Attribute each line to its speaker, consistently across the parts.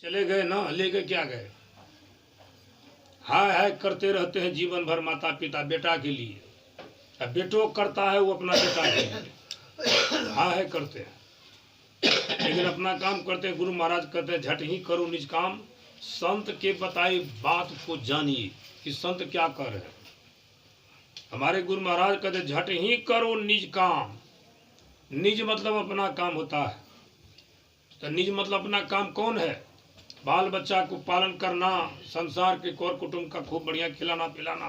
Speaker 1: चले गए ना, लेके क्या गए? हाय हाय करते रहते हैं जीवन भर माता पिता बेटा के लिए। अब बेटो करता है वो अपना बेटा के लिए हाय हाय करते हैं, लेकिन अपना काम करते हैं। गुरु महाराज कहते हैं झट ही करो निज काम, संत के बताई बात को जानिए कि संत क्या कर रहे हैं। हमारे गुरु महाराज कहते झट ही करो निज काम। निज मतलब अपना काम होता है। तो निज मतलब अपना काम कौन है? बाल बच्चा को पालन करना, संसार के कौर कुटुंब का खूब बढ़िया खिलाना पिलाना,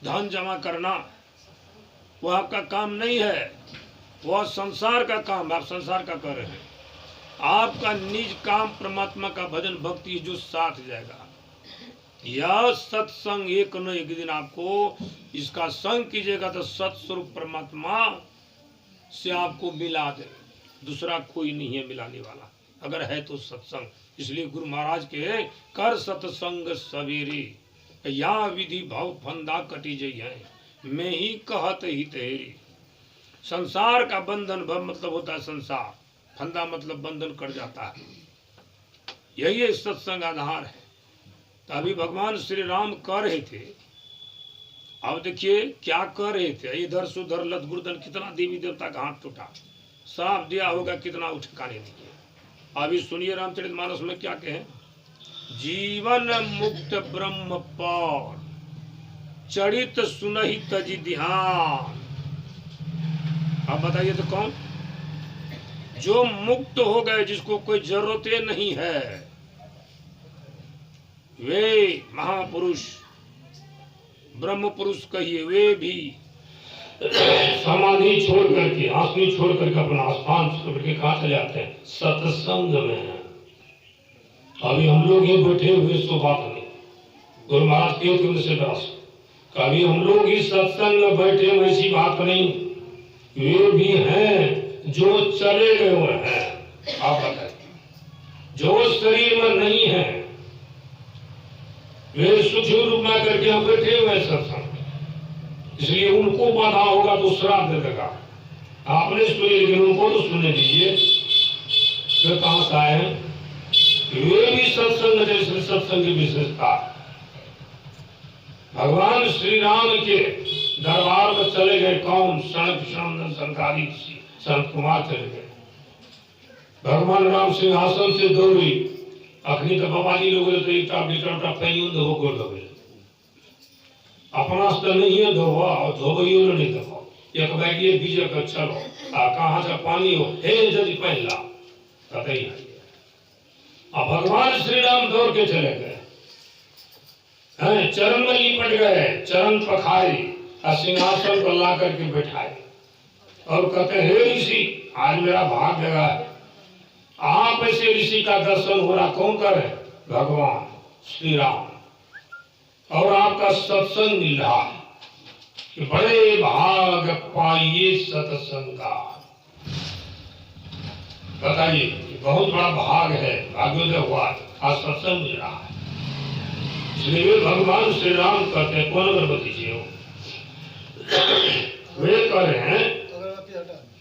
Speaker 1: धन जमा करना, वो आपका काम नहीं है, वह संसार का काम है। आप संसार का कर रहे हैं। आपका निज काम परमात्मा का भजन भक्ति जो साथ जाएगा। यह सत्संग एक न एक दिन आपको इसका संग कीजिएगा तो सत्स्वरूप परमात्मा से आपको मिला दे। दूसरा कोई नहीं है मिलाने वाला, अगर है तो सत्संग। इसलिए गुरु महाराज के कर सत्संग सवेरे या विधि भाव फंदा कटी जई है, मैं ही कहत ही तेरी। संसार का बंधन भव मतलब होता है संसार, फंदा मतलब बंधन कर जाता है। यही सत्संग आधार है। तो अभी भगवान श्री राम कर रहे थे, अब देखिए क्या कर रहे थे। इधर से उधर लत गुर्दन, कितना देवी देवता का हाथ टूटा, श्राप दिया होगा, कितना उठकाने नहीं। अभी सुनिए रामचरितमानस में क्या कहे। जीवन मुक्त ब्रह्म पर चरित सुनहि तजि ध्यान। अब बताइए तो कौन? जो मुक्त हो गए, जिसको कोई जरूरत नहीं है, वे महापुरुष ब्रह्म पुरुष कहिए, वे भी समाधि छोड़ करके, आसनी छोड़ करके, अपना स्थान छोड़ करके कहाँ चले जाते हैं? सत्संग में। अभी हम लोग ये बैठे हुए सो बात नहीं, गुरु महाराज के तुम से बस कभी हम लोग इस सत्संग में बैठे हुए, ऐसी बात नहीं। वे भी हैं जो चले गए हुए हैं। आप बताइए, जो शरीर में नहीं है, वे सूक्ष्म रूप में करके हम बैठे हुए सत्संग। इसलिए उनको बाधा होगा तो श्राप दे देगा। आपने सुने, लेकिन उनको तो सुनने दीजिए। फिर कहां से आए हैं? वे भी सत्संग, जैसे सत्संग की विशेषता। भगवान श्री राम के दरबार में चले गए कौन? सनक संकारी संत कुमार चले गए। भगवान राम सिंहासन से दौड़ी, अखनी तो बाबा जी लोग तो एक बेटा पैन धो गोल लगे। अपना स्तर नहीं है धोवा, और धोबइयो नहीं धो। एक बैठिए बीजे का चलो, कहाँ से पानी हो, हे जल्दी पहला कतई। अब भगवान श्री राम दौड़ के चले गए हैं, चरण में लिपट गए, चरण पखारी और सिंहासन पर ला करके बैठाए और कहते हे ऋषि, आज मेरा भाग लगा है। आप ऐसे ऋषि का दर्शन हो रहा, कौन करे? भगवान श्री राम। और आपका सत्संग मिल रहा है कि बड़े भाग पाइए सत्संग का। बताइए, बहुत बड़ा भाग है, भाग्योदय हुआ, आज सत्संग मिल रहा है। इसलिए भगवान श्री राम कहते हैं, कौन अगरबत्ती जी हो? वे कह रहे हैं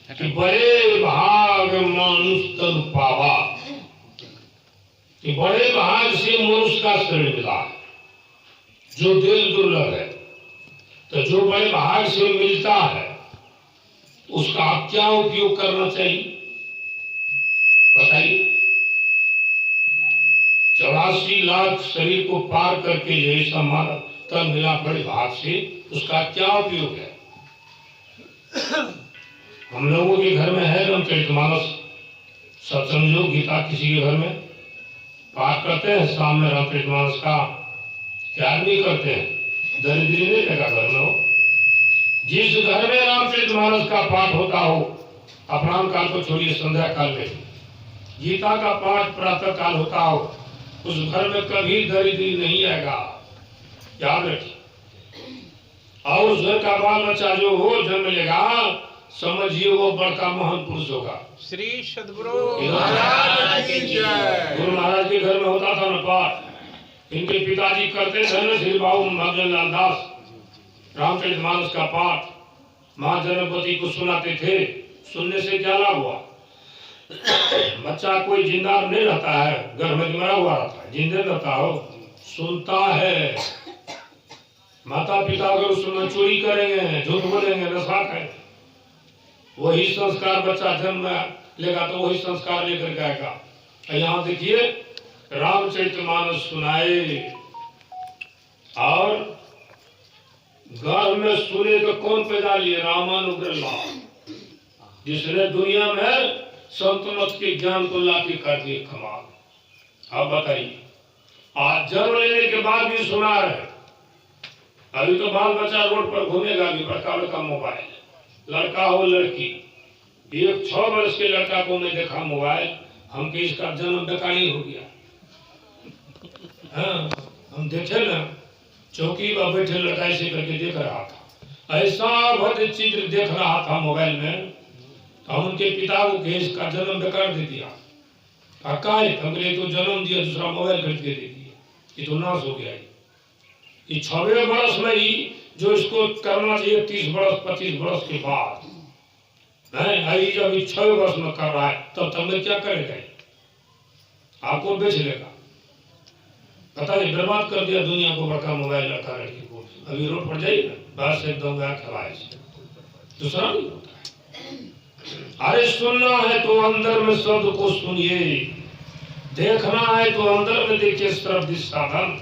Speaker 1: कि बड़े भाग मानुष तन पावा, कि बड़े भाग से मनुष्य का शरीर मिला है। जो दिल दुर्लभ है, तो जो बड़े भाग से मिलता है, उसका आप क्या उपयोग करना चाहिए? बताइए। 84 लाख शरीर को पार करके जैसा मानव तन मिला बड़े भाग से, उसका क्या उपयोग है? हम लोगों के घर में है रामचरितमानस, सत्संग जो गीता किसी के घर में पाठ करते हैं, शाम में रामचरितमानस का क्या नहीं करते हैं? दरिद्री नहीं लगा घर में हो। जिस घर में रामचरितमानस का पाठ होता हो, अपराह्न काल को छोड़िए, संध्या काल में गीता का पाठ प्रातः काल होता हो, उस घर में कभी दरिद्री नहीं आएगा, याद रखिए। और उस घर का बाल बच्चा जो हो जन्म लेगा, समझिए वो बड़का महान पुरुष होगा।
Speaker 2: श्री सद्गुरु महाराज की जय।
Speaker 1: गुरु महाराज के घर में होता था न पाठ। इनके पिताजी करते थे न श्री बाबू भगवान लाल दास, रामचरितमानस का पाठ मां जनकवती को सुनाते थे। सुनने से क्या लाभ हुआ? बच्चा कोई जिंदा नहीं रहता है, घर में मरा हुआ रहता है, जिंदे रहता हो, सुनता है। माता पिता अगर उसमें चोरी करेंगे, झूठ बोलेंगे, नशा करेंगे, वही संस्कार बच्चा जन्म लेगा तो वही संस्कार लेकर के आएगा। यहाँ देखिए रामचरितमानस सुनाए और घर में सुने तो कौन पैदा लिए? रामानुग्रह, जिसने दुनिया में संतमत के ज्ञान को लाके कर दिए कमाल। आप बताइए, आज जन्म लेने के बाद भी सुना रहे। अभी तो बाल बच्चा रोड पर घूमेगा भी, बड़का बड़का मोबाइल, लड़का हो लड़की। एक 6 वर्ष के लड़का को मैं देखा मोबाइल, हम कि इसका जन्म बेकारी हो गया। हाँ, हम देखे ना, चौकी पर बैठे लड़का ऐसे करके देख रहा था, ऐसा भद्र चित्र देख रहा था मोबाइल में। तो हम उनके पिता को कहे इसका जन्म बेकार दे दिया। हमने तो जन्म दिया, दूसरा मोबाइल खरीद के दे दिया, ये तो नाश हो गया। ये 6वें वर्ष में ही जो इसको करना चाहिए 30 वर्ष 25 वर्ष के बाद है, जब 6 वर्ष में कर रहा है तब तक में क्या करेगा? आपको बेच लेगा। पता नहीं बर्बाद कर दिया दुनिया को बड़का मोबाइल लड़का लड़की को। अभी रोड पर जाइए ना, बस एकदम खिलाए, दूसरा नहीं होता है। अरे सुनना है तो अंदर में शब्द को सुनिए, देखना है तो अंदर में देखिए श्रव्य साधन।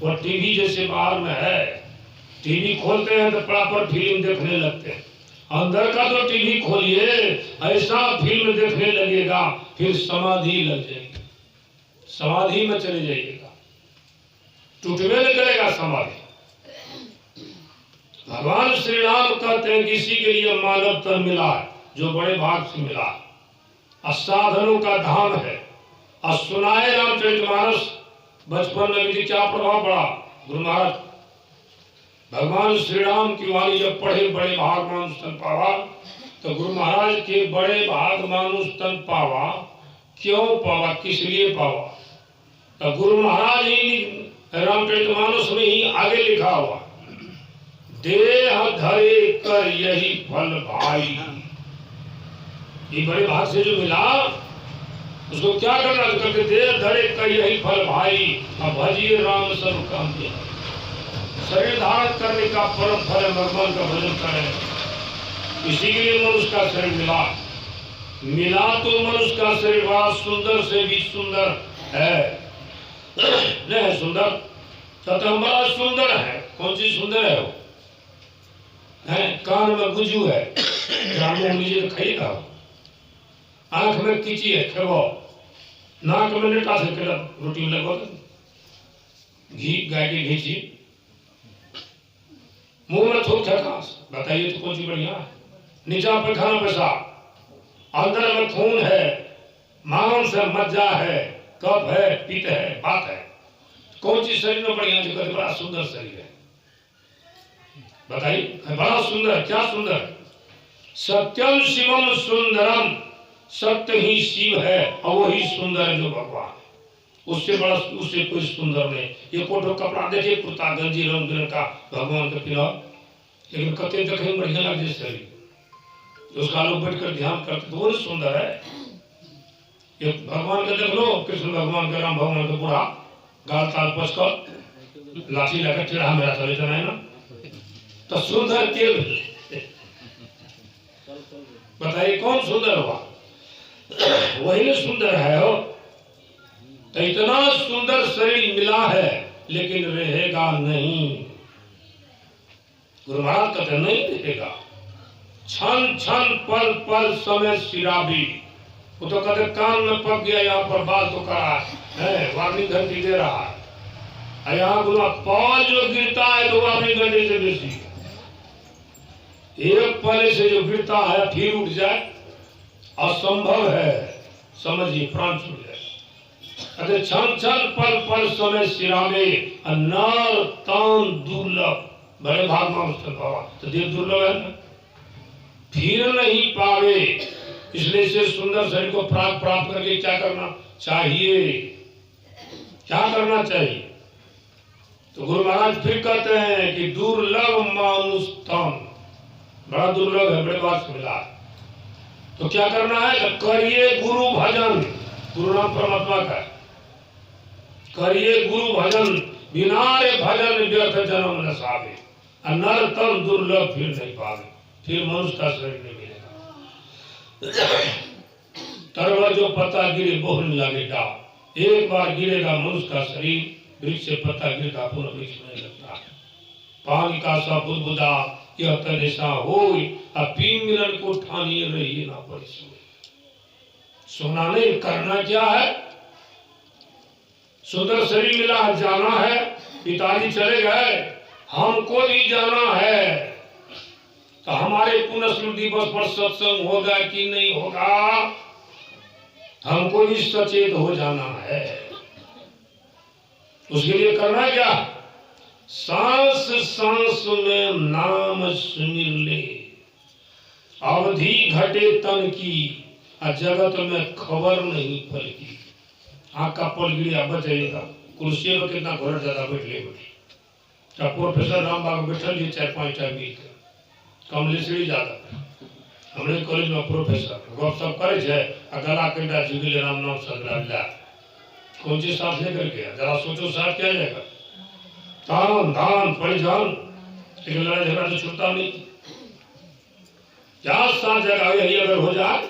Speaker 1: और टीवी जैसे बाहर में है, टीवी खोलते हैं तो प्रॉपर फिल्म देखने लगते हैं। अंदर का तो टीवी खोलिए, ऐसा फिल्म देखने लगेगा, फिर समाधि लग जाएगी, समाधि में चले जाइएगा, टूटने न करेगा समाधि। भगवान श्री राम कहते हैं किसी के लिए मानव तन मिला है जो बड़े भाग से मिला, असाधनों का धाम है। और सुनाए रामचरितमानस, बचपन में भी क्या प्रभाव पड़ा? गुरु महाराज भगवान श्री राम की वाणी जब पढ़े, बड़े भाग मानुष तन पावा, तो गुरु महाराज के बड़े भाग मानुष तन पावा क्यों पावा, किस लिए पावा? तो गुरु महाराज ही रामचरितमानस में ही आगे लिखा हुआ, देह धरे कर यही फल भाई। ये बड़े भाग से जो मिला उसको क्या करना? करके देह धरे कर यही फल भाई, अब भजिए राम सब काम किया। शरीर धारण करने का परम फल है भगवान का भजन करें। इसी के लिए मनुष्य का शरीर मिला तो मनुष्य का शरीर बड़ा सुंदर से भी सुंदर है। नहीं है सुंदर? तो बड़ा सुंदर है। कौन सी सुंदर है वो? है कान में गुजू है, जामुन लीजिए तो खाइएगा। आंख में कीची है, खेवो। नाक में नेटा से रोटी में लगो, घी गाय के घी, मुंह में थूक खटास। बताइए तो कौन सी बढ़िया है? नीचा पे खाना पैसा, अंदर में खून है, मांस है, मज्जा है, कफ है, पित्त है, बात है। कौन सी शरीर में बढ़िया? जो कहते बड़ा सुंदर शरीर है। बताइए, बड़ा सुंदर। क्या सुंदर? सत्यम शिवम सुंदरम, सत्य ही शिव है और वही सुंदर है जो भगवान है। उससे बड़ा, उससे कोई सुंदर नहीं। ये कोटो कपड़ा देखिए, कुर्ता गंजी रंग बिरंग का भगवान का पिला, लेकिन कते देखे में बढ़िया लगे शरीर। उसका लोग बैठ कर ध्यान करते तो वो सुंदर है। ये भगवान का देख लो, कृष्ण भगवान का, राम भगवान का बूढ़ा गाल ताल पस कर लाठी लगा टेढ़ा मेरा चले चला है ना, तो सुंदर के बताइए कौन सुंदर हुआ? वही ने सुंदर है हो। तो इतना सुंदर शरीर मिला है लेकिन रहेगा नहीं। गुरु महाराज कहते नहीं रहेगा। क्षण क्षण पल पल समय सिराबी। वो तो कहते कान में पक गया, यहाँ पर बाल तो करा है, वार्निंग घंटी दे रहा है। यहाँ गुरु पल जो गिरता है तो वार्निंग घंटी से बेसी। एक पल से जो गिरता है फिर उठ जाए असंभव है। समझिए, प्राण छूट जाए। अरे क्षण क्षण पल पल समय सिरामे, नर तान दुर्लभ। बड़े भाग में उसका पावा तो देव दुर्लभ है ना, फिर नहीं पावे। इसलिए से सुंदर शरीर को प्राप्त करके क्या करना चाहिए? क्या करना चाहिए? तो गुरु महाराज फिर कहते हैं कि दुर्लभ मानुष तन, बड़ा दुर्लभ है, बड़े बात से मिला। तो क्या करना है? तो करिए गुरु भजन, गुरु नाम परमात्मा का है। करिए गुरु भजन, बिना रे भजन व्यर्थ जन्म न सावे, नर तन दुर्लभ फिर नहीं पावे, फिर मनुष्य का शरीर नहीं मिलेगा। तरवर जो पत्ता गिरे बोहन लगे डाल, एक बार गिरेगा मनुष्य का शरीर, वृक्ष से पत्ता गिरता पुनः वृक्ष नहीं लगता है। पानी का सा बुदबुदा यह तनिषा होई, अब पी मिलन को ठानिए रहिए ना परिसोई। सोना नहीं, करना क्या है? सुंदर शरीर मिला, जाना है, पिताजी चले गए, हमको भी जाना है। तो हमारे पुनः दिवस पर सत्संग होगा कि नहीं होगा, हमको भी सचेत हो जाना है। उसके लिए करना क्या? सांस सांस में नाम सुमिर ले, अवधि घटे तन की, जगत में खबर नहीं फल की। आँख का पल गिरिया बचेगा, कुर्सी में कितना घोर ज्यादा बैठ ले बैठे। प्रोफेसर रामबाग बैठल ये 4-5 टाइम मिल के कमलेश्वरी ज्यादा हमरे कॉलेज में प्रोफेसर गप सब करे छे, गला कंडा झुकले राम नाम सदला कौन चीज साथ लेकर गया, जरा सोचो साथ क्या जाएगा। तान दान परिजान, लेकिन लड़ाई झगड़ा तो छूटता नहीं। क्या साथ जगह यही अगर हो जाए,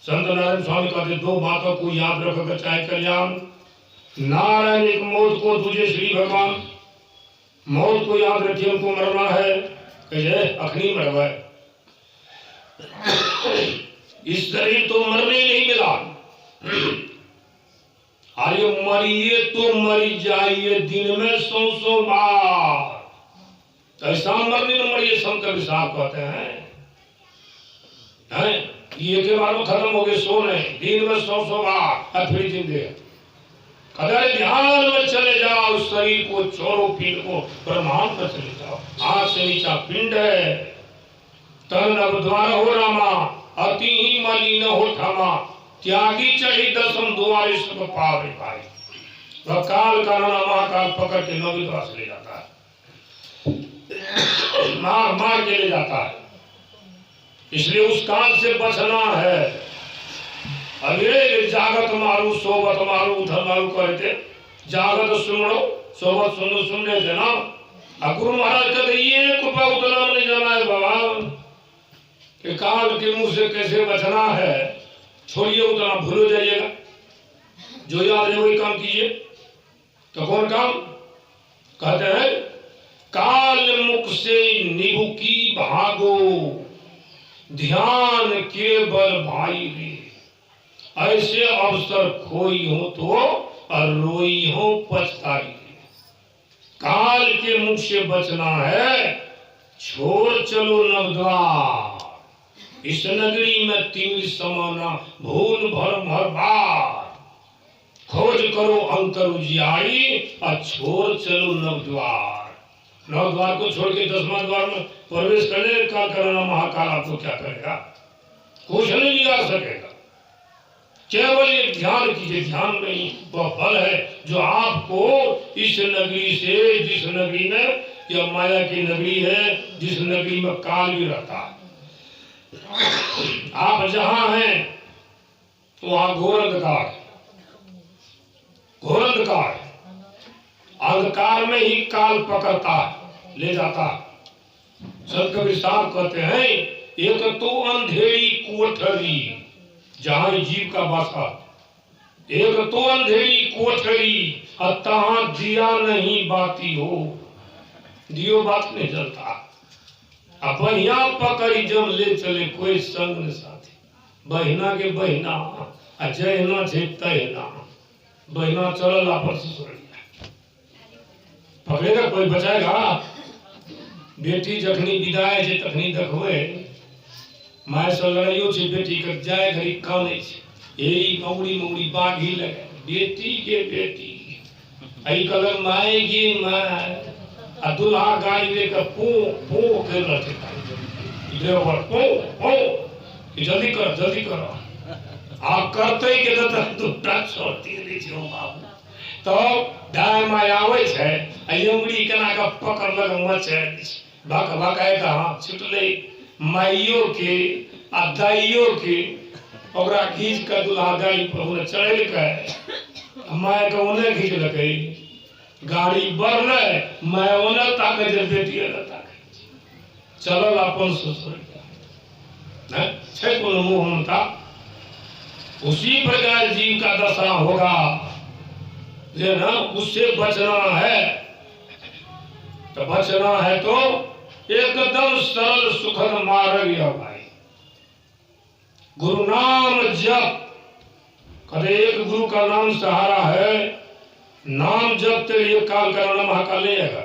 Speaker 1: संत नारायण स्वामी कहते 2 बातों को याद रखकर चाहे कल्याण, नारायण एक मौत को, तुझे श्री भगवान। मौत को याद रखिए, उनको मरना है, कहे अखनी मरवा, इस शरीर तो मरने नहीं मिला। अरे मरिए तो मरी जाइए दिन में 100 बार, ऐसा मरने न मरिए। शंकर साहब कहते हैं ये के बार में खत्म हो गए, सो नहीं, दिन में 100 बार फिर जिंदे। अगर ध्यान में चले जाओ, शरीर को छोड़ो, पिंड को ब्रह्मांड में चले जाओ। हाथ से नीचा पिंड है, तन अब द्वार हो रामा, अति ही मलिन हो ठामा, त्यागी चढ़ी 10 द्वारे सुख पावे भाई। वह काल का नाना महाकाल पकड़ के 9वीं द्वार से ले जाता है, मार मार के ले जाता है। इसलिए उस काल से बचना है। अरे जागत मारू सोबत मारू उधर मारू कहते, जागत सुनो सोबत सुनो सुन रहे थे ना। गुरु महाराज कहते ये कृपा उतना नहीं जाना है बाबा कि काल के मुंह से कैसे बचना है, छोड़िए उतना, भूल हो जाइएगा। जो याद है वही काम कीजिए। तो कौन काम? कहते हैं काल मुख से निबुकी भागो, ध्यान के बल भाई रे, ऐसे अवसर खोई हो तो और रोई हो पछताई। काल के मुख से बचना है, छोड़ चलो नवद्वार, इस नगरी में तिमिर समाना भूल भरम हर बार। खोज करो अंतर उजियारी और छोड़ चलो नवद्वार। नवद्वार को छोड़ के 10वां द्वार में प्रवेश करने का करना महाकाल आपको क्या करेगा? कुछ नहीं बिगाड़ सकेगा। केवल ये ध्यान कीजिए, ध्यान में ही वह फल है जो आपको इस नगरी से, जिस नगरी में यह माया की नगरी है, जिस नगरी में काल भी रहता है, आप जहां हैं वहां घोर अंधकार, घोर अंधकार, अंधकार में ही काल पकड़ता है, ले जाता है। संत कबीर साहब कहते हैं एक तो अंधेरी कोठरी जहां जीव का वासा, एक तो अंधेरी कोठरी तहां दिया नहीं बाती हो, दियो बात नहीं जलता। अब बहिया पकड़ी जब ले चले कोई संग न साथी, बहिना के बहिना जयना छे तहना, बहिना चलल आपस पकड़ेगा कोई बचाएगा? बेटी जखनी विदाय छे तखनी देखबे, माय से लड़ाइयो छे बेटी के जाए घड़ी काने छे, यही मौड़ी मौड़ी बागी लगे, बेटी के बेटी आई कलर माए की माय आ दुल्हा गाड़ी लेकर पो पो कर रहे थे, ड्राइवर पो पो कि जल्दी करो आप करते के दूटा छोड़ती रही छो बाबू। तो दाय माय आवे छे अंगुड़ी केना का पकड़ लग मचे भक भकाए का हाथ छुटले, माइयो के आ दाइयो के ओकरा खींच कर दूल्हा गाड़ी पर चढ़ल के मैं के ओने खींच लके गाड़ी बढ़ले मैं ओने ताके जे बेटी ले ताके चलल अपन ससुर है छे कोनो मोह था। उसी प्रकार जीव का दशा होगा जे ना उससे बचना है तो बचना है तो एकदम सरल सुखद मार्ग है भाई। गुरु नाम जप कदे एक गुरु का नाम सहारा है। नाम जप तेरे एक काल करना महाकाल नहीं आएगा।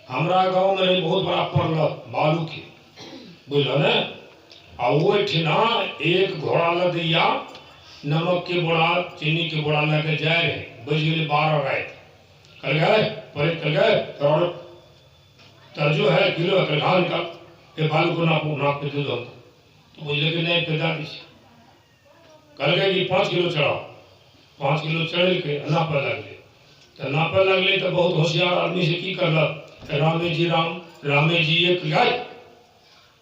Speaker 1: हमारा गांव में बहुत बड़ा पड़ल बालू की बुझल ने आ वो ठिना एक घोड़ा लदिया नमक के बोरा चीनी के बोरा लेके जाए रहे बज गए 12 रात कर गए परे कर गए करोड़ तरजो है किलो है कल निकाल ये बालू को नाप के दे दो तो बोले कि नहीं पैदा दी कर गए कि 5 किलो चढ़ाओ 5 किलो चढ़ के नापे लगले तो बहुत होशियार आदमी से की करलक रामे जी एक गाय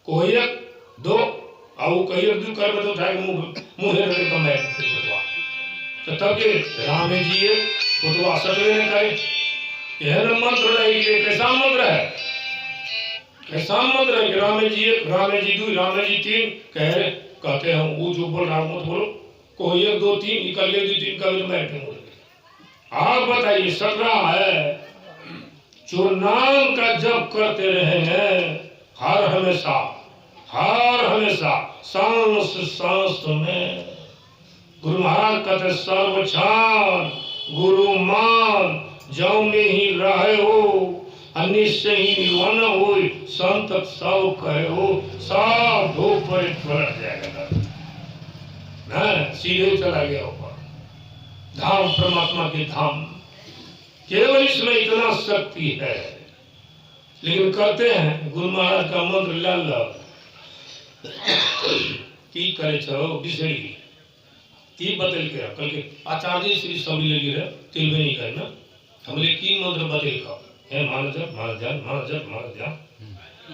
Speaker 1: कोई एक दो आओ कहिए दू कर बतो उठाए मुंह रखे कमाए तो तब के राम जी एक पुतवा सटवे ने कहे यह मंत्र नहीं कि कैसा मंत्र है कि राम जी एक राम जी दू राम जी तीन कहते हैं वो जो बोल रहा मत बोलो कोई एक दो तीन निकल गए 2 3 का भी मैं आप बताइए सट रहा है जो नाम का जप करते रहे हैं हर हमेशा सांस सांस में गुरु महाराज कहते सर्वक्षण गुरु मान जाओ में ही रहे हो अनिश्चय ही वन हो संत सब कहे हो सब धो पर पलट जाएगा ना सीधे चला गया ऊपर धाम परमात्मा के धाम। केवल इसमें इतना शक्ति है लेकिन करते हैं गुरु महाराज का मंत्र ले लो की करे छो बिसरी की बदल के कल के आचार्य श्री सब लगी रहे तिल में नहीं करना हमले की मंत्र बदल का है मान जा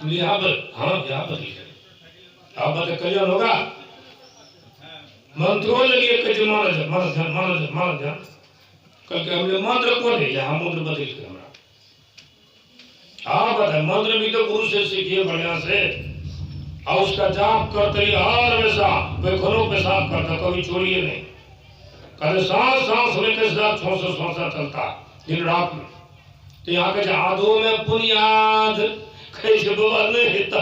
Speaker 1: यहाँ पर हाँ यहाँ पर आप बता कल्याण होगा मंत्रों लगे कज मान जा कल के हमने मंत्र कौन है यहाँ मंत्र बदल के हमारा आप बता मंत्र भी तो गुरु से सीखिए बढ़िया से और उसका जाप करते ही हर हमेशा बेखनों पेशाब करता कभी छोड़िए नहीं कहते सांस में के साथ छोसा चलता दिन रात में तो यहाँ के आधो में बुनियाद कैसे बाबा नहीं हिता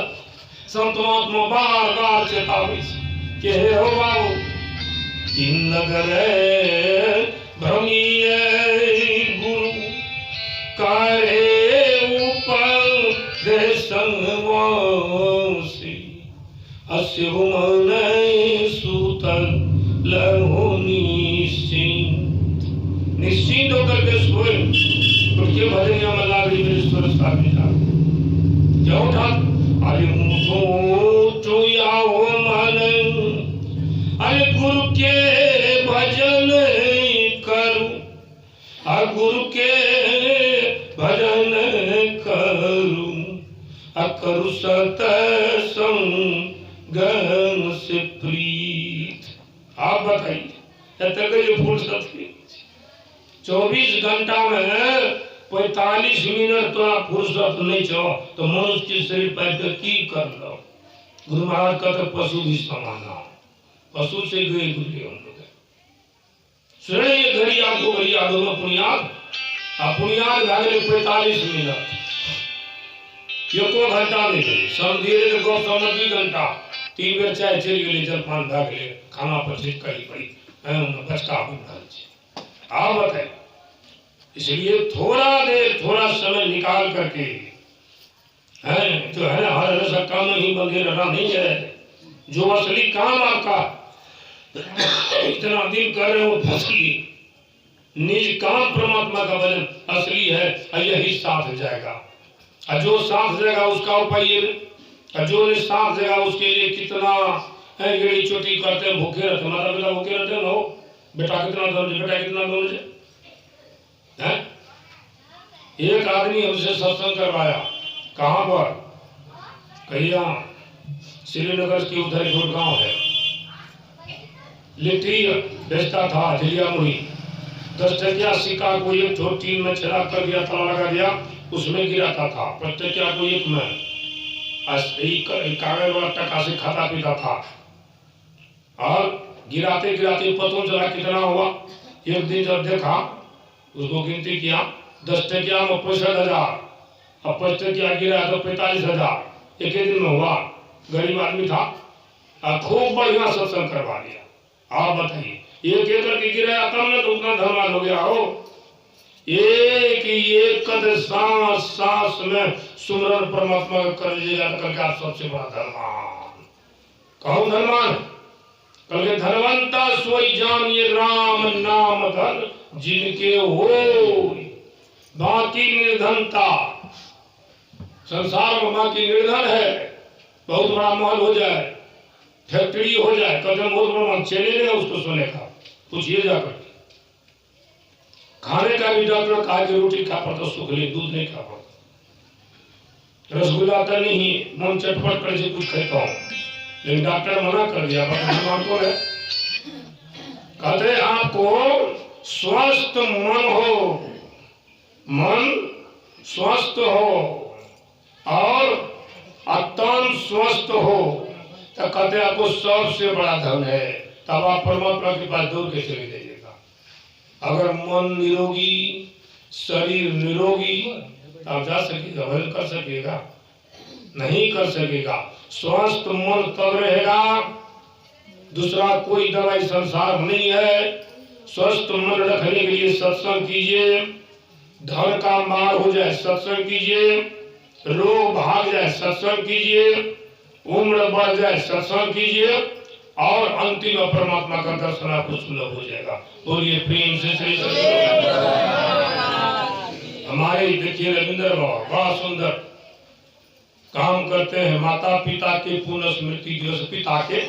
Speaker 1: संतमात्मा बार बार चेतावी के हो बाबू इन नगर भ्रमीय गुरु करे ऊपर दे संगवासी अस्य मन सूतल लहोनी निश्चिंत होकर के सोए उनके भजनिया में लागी मेरे स्वर स्थान में जा क्या उठा अरे मुझो आओ मन अरे गुरु के भजन करूं गुरु के भजन करूं करूं सतसंग से प्रीत। आप बताइए ये फुर्सत की 24 घंटा में 45 मिनट तो आप फुर्सत नहीं चाहो तो मनुष्य के शरीर पर की कर लो। गुरु महाराज का तो पशु भी समाना पशु से गए गुजरे हम लोग श्रेय घड़ी आपको घड़ी आदो में पुनियाद भागे 45 मिनट एको घंटा नहीं गए समझिए तो गौ समझ 2 घंटा 3 बेर चाय चल गए जलपान भागे खाना पर से करी पड़ी बचका आप बताए। इसलिए थोड़ा समय निकाल करके है जो है हर हमेशा काम ही बंधे रहना नहीं है। जो असली काम आपका इतना दिन कर रहे हो असली निज काम परमात्मा का भजन असली है यही साथ जाएगा। जो साथ जाएगा उसका उपाय जो नहीं साथ जाएगा उसके लिए कितना गड़ी चोटी करते हैं भूखे रहते माता पिता भूखे रहते हो बेटा कितना दर्ज है। एक आदमी हमसे सत्संग करवाया कहाँ पर कहिया श्रीनगर की उधर एक गांव है, लिट्टी बेचता था झिलिया मुड़ी। 10 टकिया सिक्का को एक ठो टीन में छेड़ा कर दिया, ताला लगा दिया, उसमें गिराता था। 5 टकिया को एक में कागज वाला टका से खाता पीता था, और गिराते गिराते पता चला कितना हुआ। एक दिन जब देखा, उसको गिनती किया, 10 टकिया में 65,000, अब 5 टकिया गिरा तो 45,000 एक ही दिन में हुआ। गरीब आदमी था, खूब बढ़िया सत्संग करवा दिया। आप बताइए, एक एक करके गिराया तब ना तो उतना धनवान हो गया हो। एक सांस सांस में सुमरन परमात्मा कर लीजिएगा तो करके आप सबसे बड़ा धनवान। कौन धनवान? कल के धनवंता सोई जानिए राम नाम धन जिनके हो, बाकी निर्धनता। संसार में बाकी निर्धन है, बहुत बड़ा महल हो जाए, फैक्ट्री हो जाए, कदम बहुत बड़ा चेले नहीं उसको सोने का, पूछिए जाकर। खाने का भी डॉक्टर कहा कि रोटी खा पड़ता सुख ले, दूध नहीं खा पड़ता। रसगुल्ला तो नहीं, मन चटपट कर से कुछ खाता हूँ, लेकिन डॉक्टर मना कर दिया। कौन है? कहते आपको स्वस्थ मन हो, मन स्वस्थ हो और तन स्वस्थ हो, तो कहते आपको सबसे बड़ा धन है। तब आप परमात्मा के पास दौड़ के चले जाइएगा। अगर मन निरोगी, शरीर निरोगी, तो आप जा सकेगा, भजन कर सकेगा? नहीं कर सकेगा। स्वस्थ मन तब रहेगा, दूसरा कोई दवाई संसार में नहीं है। स्वस्थ मन रखने के लिए सत्संग कीजिए, धन का मार हो जाए सत्संग कीजिए, रोग भाग जाए सत्संग कीजिए, उम्र बढ़ जाए सत्संग कीजिए, और अंतिम परमात्मा का दर्शन आपको सुलभ हो जाएगा। बोलिए प्रेम से श्री हमारे देखिए रविंद्र बाबा बड़ा सुंदर काम करते हैं। माता पिता के पुण्य स्मृति दिवस, पिता के